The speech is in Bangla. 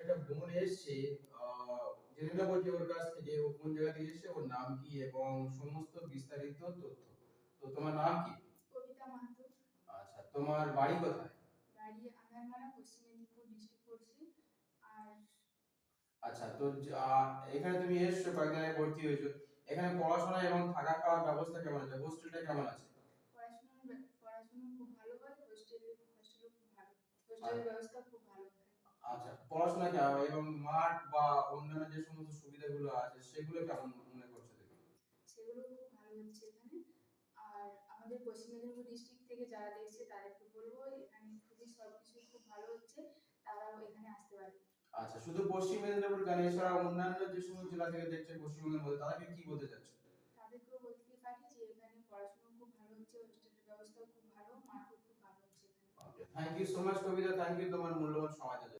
একটা বোন এসছে, জেনে নেবো যে ওর কাছ থেকে ও কোন জায়গা থেকে এসেছে, ওর নাম কি এবং সমস্ত বিস্তারিত তথ্য। তো তোমার নাম কি? কবিতা মাহাতো। আচ্ছা, তোমার বাড়ি কোথায়? বাড়ি আনারমালা, পশ্চিম মেদিনীপুর ডিস্ট্রিক্ট পড়ছি। আর আচ্ছা, তো এখানে তুমি এসছো, কয়েকদিন আগে ভর্তি হয়েছো। এখানে পড়াশোনা এবং থাকা খাওয়ার ব্যবস্থা কেমন আছে? হোস্টেলটা কেমন আছে? পড়াশোনা খুব ভালো হয়, হোস্টেলও খুব ভালো, হোস্টেলের ব্যবস্থা খুব ভালো। আচ্ছা, পড়াশোনা এবং মাঠ বা অন্যান্য যে সমস্ত সুবিধাগুলো আছে সেগুলো কেমন মনে করছো তুমি? সেগুলো খুব ভালো হচ্ছে এখানে। আর আমাদের পশ্চিম মেদিনীপুর ডিস্ট্রিক্ট থেকে যারা দেখছে তাদেরকে বলবো এখানে খুবই সবকিছু খুব ভালো হচ্ছে, তারাও এখানে আসতে পারে। আচ্ছা, শুধু পশ্চিম মেদিনীপুর কেন, এছাড়া অন্যান্য যে সমস্ত জেলা থেকে দেখছে পশ্চিমবঙ্গের মধ্যে, তাদেরকে কি বলতে চাচ্ছ? তাদেরকেও বলতে পারি যে এখানে পড়াশোনা খুব ভালো হচ্ছে, হোস্টেলের ব্যবস্থাও খুব ভালো, মাঠও খুব ভালো হচ্ছে এখানে। Okay, thank you so much Kabita, thank you তোমার মূল্যবান সময় দেওয়ার জন্য।